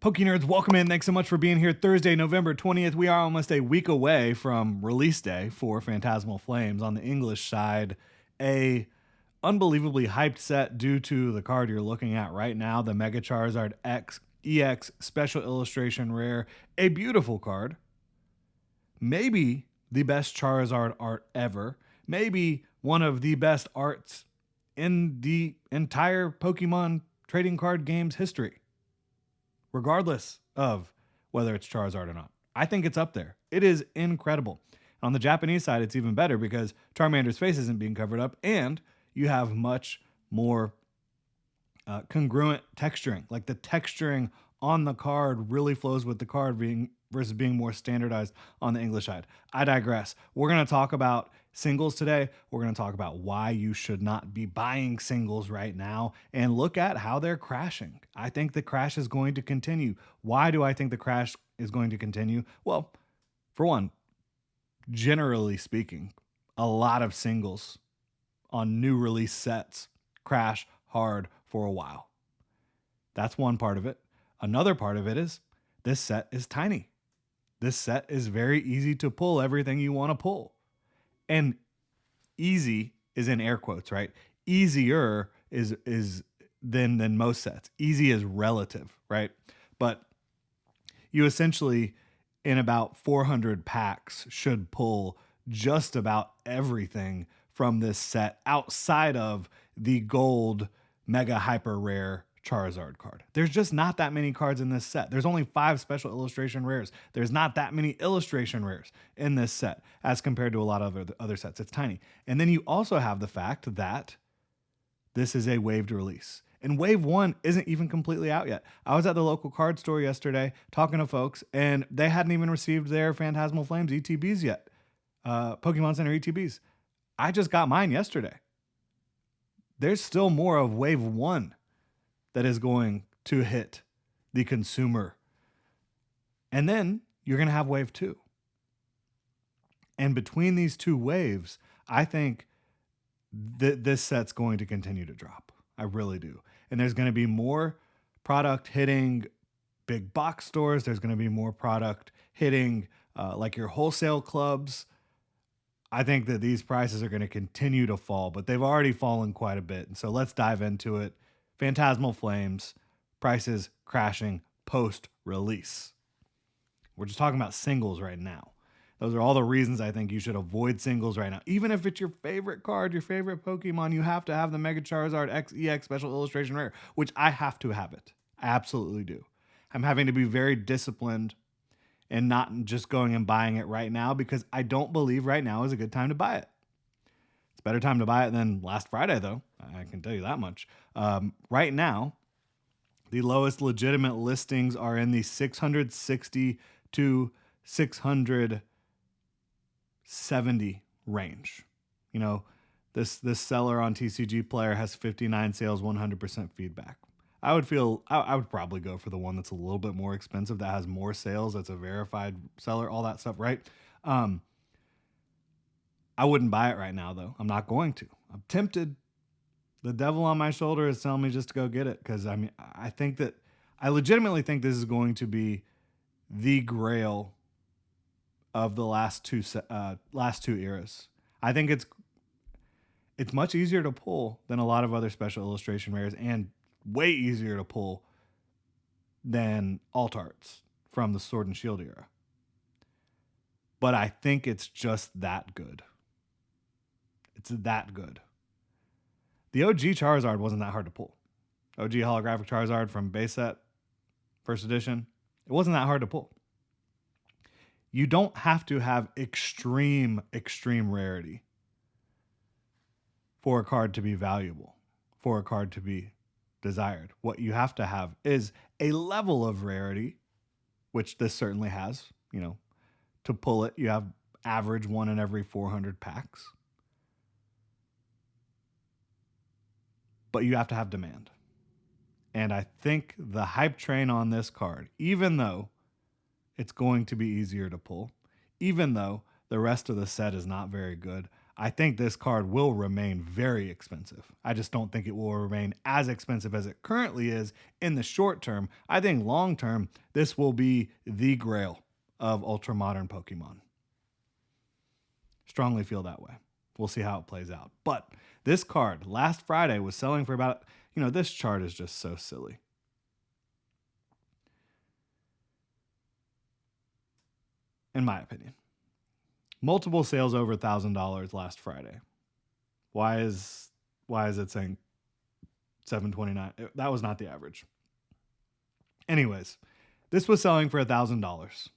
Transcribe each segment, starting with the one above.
Poke Nerds, welcome in. Thanks so much for being here. Thursday, November 20th. We are almost a week away from release day for Phantasmal Flames. On the English side, a unbelievably hyped set due to the card you're looking at right now, the Mega Charizard X EX Special Illustration Rare. A beautiful card. Maybe the best Charizard art ever. Maybe one of the best arts in the entire Pokemon trading card game's history, regardless of whether it's Charizard or not. I think it's up there. It is incredible. On the Japanese side, it's even better because Charmander's face isn't being covered up, and you have much more congruent texturing. Like the texturing on the card really flows with the card versus being more standardized on the English side. I digress. We're going to talk about singles today. We're going to talk about why you should not be buying singles right now and look at how they're crashing. I think the crash is going to continue. Why do I think the crash is going to continue? Well, for one, generally speaking, a lot of singles on new release sets crash hard for a while. That's one part of it. Another part of it is this set is tiny. This set is very easy to pull everything you want to pull. And easy is in air quotes, right? Easier is than most sets. Easy is relative, right? But you essentially, in about 400 packs, should pull just about everything from this set outside of the gold mega hyper rare Charizard card. There's just not that many cards in this set. There's only 5 special illustration rares. There's not that many illustration rares in this set as compared to a lot of other sets. It's tiny. And then you also have the fact that this is a waived release. And Wave 1 isn't even completely out yet. I was at the local card store yesterday talking to folks, and they hadn't even received their Phantasmal Flames ETBs yet. Pokemon Center ETBs. I just got mine yesterday. There's still more of Wave 1 that is going to hit the consumer. And then you're going to have Wave 2. And between these two waves, I think this set's going to continue to drop. I really do. And there's going to be more product hitting big box stores. There's going to be more product hitting like your wholesale clubs. I think that these prices are going to continue to fall, but they've already fallen quite a bit. And so let's dive into it. Phantasmal Flames, prices crashing post-release. We're just talking about singles right now. Those are all the reasons I think you should avoid singles right now. Even if it's your favorite card, your favorite Pokemon, you have to have the Mega Charizard X EX Special Illustration Rare, which I have to have it. I absolutely do. I'm having to be very disciplined and not just going and buying it right now because I don't believe right now is a good time to buy it. It's a better time to buy it than last Friday, though. I can tell you that much. Right now, the lowest legitimate listings are in the 660 to 670 range. You know, this seller on TCG Player has 59 sales, 100% feedback. I would probably go for the one that's a little bit more expensive, that has more sales, that's a verified seller, all that stuff, right? I wouldn't buy it right now, though. I'm not going to. I'm tempted. The devil on my shoulder is telling me just to go get it because I legitimately think this is going to be the grail of the last two eras. I think it's much easier to pull than a lot of other special illustration rares and way easier to pull than alt arts from the Sword and Shield era. But I think it's just that good. It's that good. The OG Charizard wasn't that hard to pull. OG holographic Charizard from base set, first edition, it wasn't that hard to pull. You don't have to have extreme rarity for a card to be valuable, for a card to be desired. What you have to have is a level of rarity, which this certainly has. You know, to pull it, you have average 1 in every 400 packs. But you have to have demand. And I think the hype train on this card, even though it's going to be easier to pull, even though the rest of the set is not very good, I think this card will remain very expensive. I just don't think it will remain as expensive as it currently is in the short term. I think long term, this will be the grail of ultra modern Pokemon. Strongly feel that way. We'll see how it plays out. But this card last Friday was selling for about, this chart is just so silly. In my opinion. Multiple sales over $1,000 last Friday. Why is it saying 729? That was not the average. Anyways, this was selling for $1,000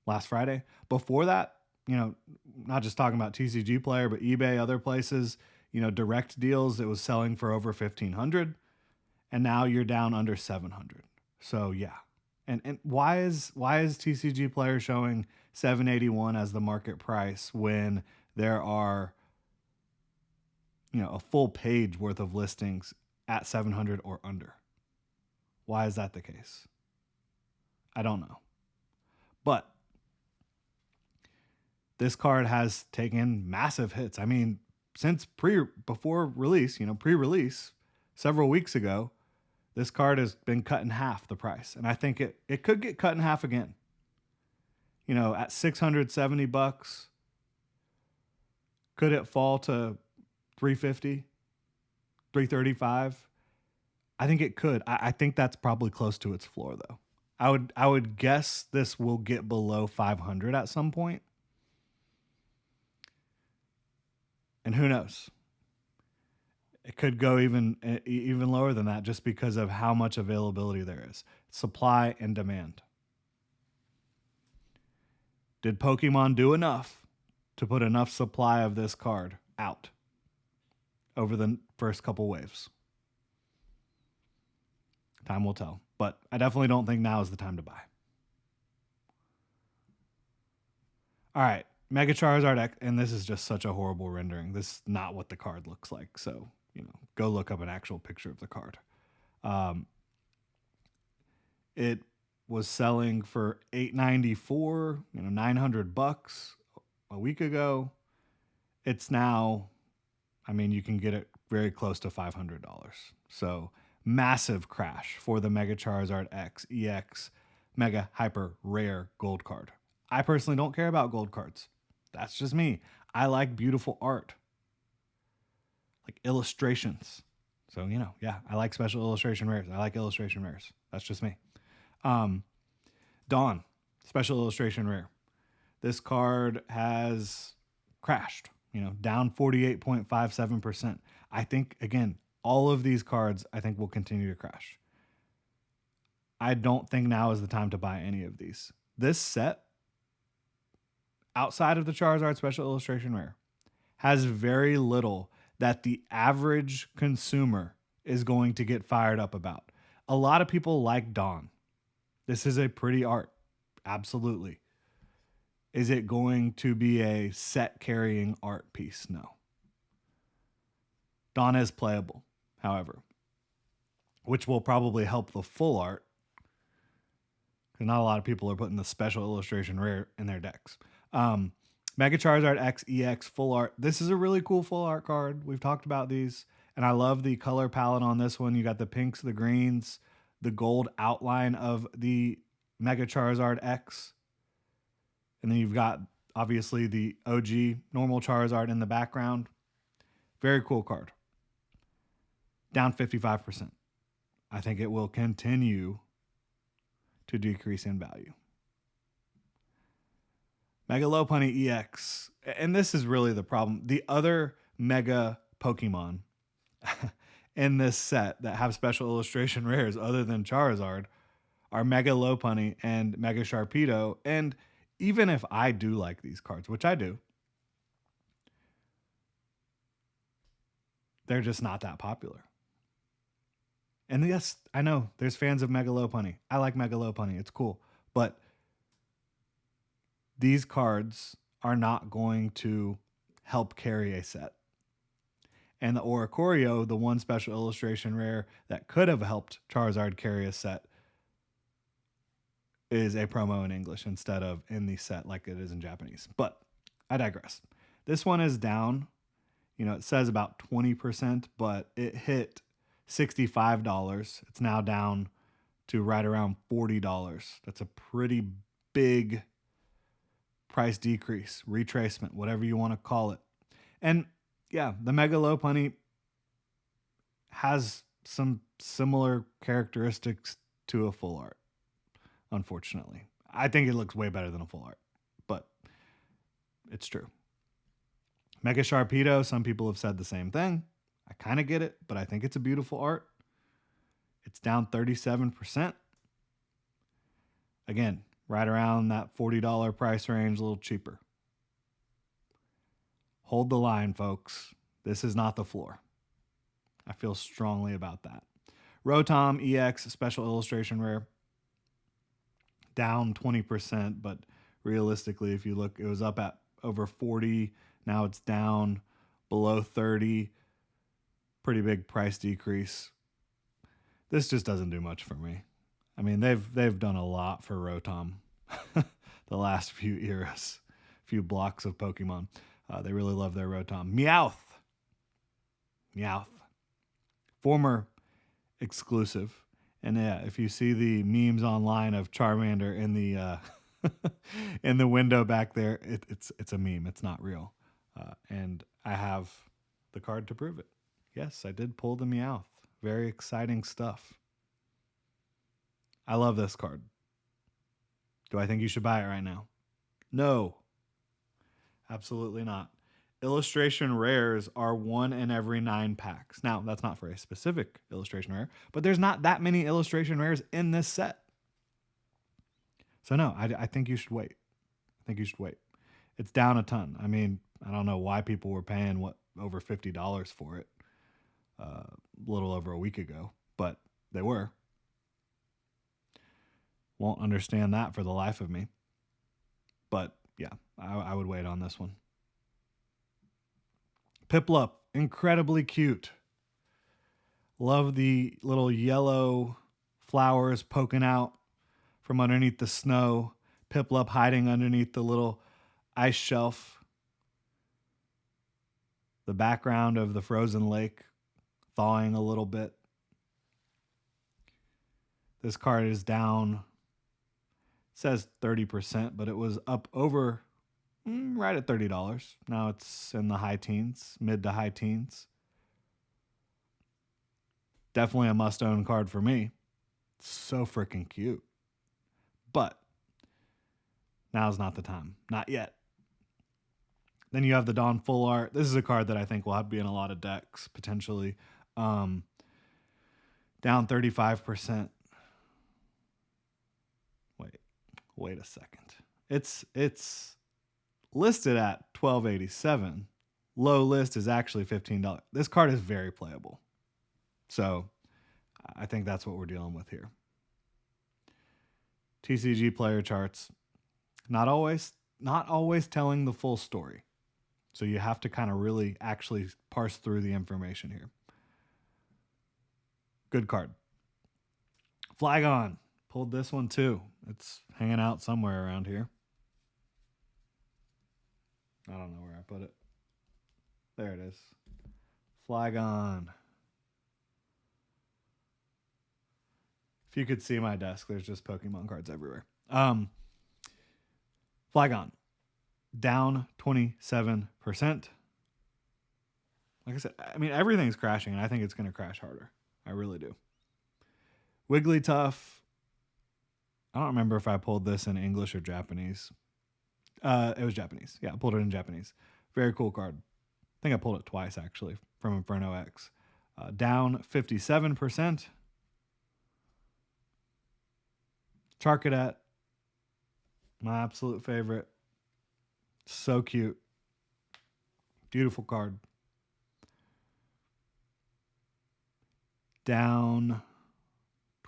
last Friday. Before that, not just talking about TCG Player, but eBay, other places, direct deals, it was selling for over 1,500, and now you're down under 700. So yeah. And why is TCG Player showing 781 as the market price when there are a full page worth of listings at 700 or under? Why is that the case? I don't know. But this card has taken massive hits. I mean, since pre-release, several weeks ago, this card has been cut in half the price. And I think it could get cut in half again. At $670, could it fall to 350, 335? I think it could. I think that's probably close to its floor, though. I would guess this will get below 500 at some point. And who knows? It could go even lower than that just because of how much availability there is. Supply and demand. Did Pokemon do enough to put enough supply of this card out over the first couple waves? Time will tell. But I definitely don't think now is the time to buy. All right. Mega Charizard X, and this is just such a horrible rendering. This is not what the card looks like. So, go look up an actual picture of the card. It was selling for $894, $900 a week ago. It's now, you can get it very close to $500. So massive crash for the Mega Charizard X EX Mega Hyper Rare Gold card. I personally don't care about gold cards. That's just me. I like beautiful art, like illustrations. So, I like special illustration rares. I like illustration rares. That's just me. Dawn, special illustration rare. This card has crashed, down 48.57%. I think, again, all of these cards, I think, will continue to crash. I don't think now is the time to buy any of these. This set, outside of the Charizard special illustration rare, has very little that the average consumer is going to get fired up about. A lot of people like Dawn. This is a pretty art. Absolutely. Is it going to be a set carrying art piece? No. Dawn is playable, however, which will probably help the full art, because not a lot of people are putting the special illustration rare in their decks. Mega Charizard X EX full art. This is a really cool full art card. We've talked about these, and I love the color palette on this one. You got the pinks, the greens, the gold outline of the Mega Charizard X. And then you've got, obviously, the OG normal Charizard in the background. Very cool card. Down 55%. I think it will continue to decrease in value. Mega Lopunny EX. And this is really the problem. The other Mega Pokemon in this set that have special illustration rares other than Charizard are Mega Lopunny and Mega Sharpedo. And even if I do like these cards, which I do, they're just not that popular. And yes, I know there's fans of Mega Lopunny. I like Mega Lopunny. It's cool. But these cards are not going to help carry a set. And the Oricorio, the one special illustration rare that could have helped Charizard carry a set, is a promo in English instead of in the set like it is in Japanese. But I digress. This one is down. It says about 20%, but it hit $65. It's now down to right around $40. That's a pretty big price decrease, retracement, whatever you want to call it. And yeah, the Mega Lopunny has some similar characteristics to a full art, unfortunately. I think it looks way better than a full art, but it's true. Mega Sharpedo, some people have said the same thing. I kind of get it, but I think it's a beautiful art. It's down 37%. Again, right around that $40 price range, a little cheaper. Hold the line, folks. This is not the floor. I feel strongly about that. Rotom EX Special Illustration Rare, down 20%, but realistically, if you look, it was up at over 40. Now it's down below 30. Pretty big price decrease. This just doesn't do much for me. I mean, they've done a lot for Rotom the last few eras, few blocks of Pokemon. They really love their Rotom. Meowth. Former exclusive. And yeah, if you see the memes online of Charmander in the in the window back there, it's a meme. It's not real. And I have the card to prove it. Yes, I did pull the Meowth. Very exciting stuff. I love this card. Do I think you should buy it right now? No. Absolutely not. Illustration rares are 1 in every 9 packs. Now, that's not for a specific illustration rare, but there's not that many illustration rares in this set. So no, I think you should wait. It's down a ton. I mean, I don't know why people were paying over $50 for it a little over a week ago, but they were. Won't understand that for the life of me. But yeah, I would wait on this one. Piplup, incredibly cute. Love the little yellow flowers poking out from underneath the snow. Piplup hiding underneath the little ice shelf. The background of the frozen lake thawing a little bit. This card is down, it says 30%, but it was up over right at $30. Now it's in the high teens, mid to high teens. Definitely a must-own card for me. So freaking cute. But now's not the time. Not yet. Then you have the Dawn Full Art. This is a card that I think will be in a lot of decks, potentially. Down 35%. Wait a second. It's listed at $12.87. Low list is actually $15. This card is very playable. So I think that's what we're dealing with here. TCG player charts. Not always telling the full story. So you have to kind of really actually parse through the information here. Good card. Flygon. Pulled this one too. It's hanging out somewhere around here. I don't know where I put it. There it is. Flygon. If you could see my desk, there's just Pokemon cards everywhere. Flygon. Down 27%. Like I said, I mean, everything's crashing, and I think it's going to crash harder. I really do. Wigglytuff. I don't remember if I pulled this in English or Japanese. It was Japanese. Yeah, I pulled it in Japanese. Very cool card. I think I pulled it twice, actually, from Inferno X. Down 57%. Charcadet. My absolute favorite. So cute. Beautiful card. Down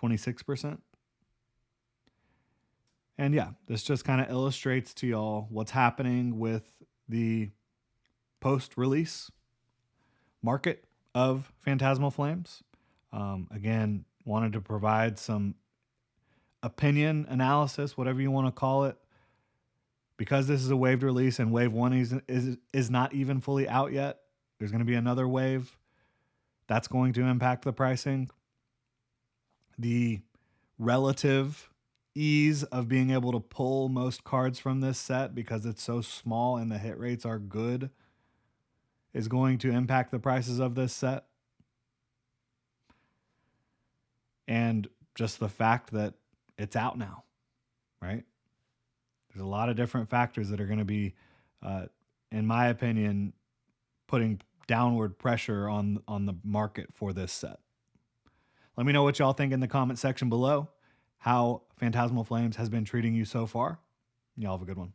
26%. And yeah, this just kind of illustrates to y'all what's happening with the post-release market of Phantasmal Flames. Again, wanted to provide some opinion analysis, whatever you want to call it, Because this is a waived release and wave one is not even fully out yet, there's going to be another wave that's going to impact the pricing. The relative ease of being able to pull most cards from this set because it's so small and the hit rates are good is going to impact the prices of this set. And just the fact that it's out now, right? There's a lot of different factors that are going to be, in my opinion, putting downward pressure on the market for this set. Let me know what y'all think in the comment section below, how Phantasmal Flames has been treating you so far. Y'all have a good one.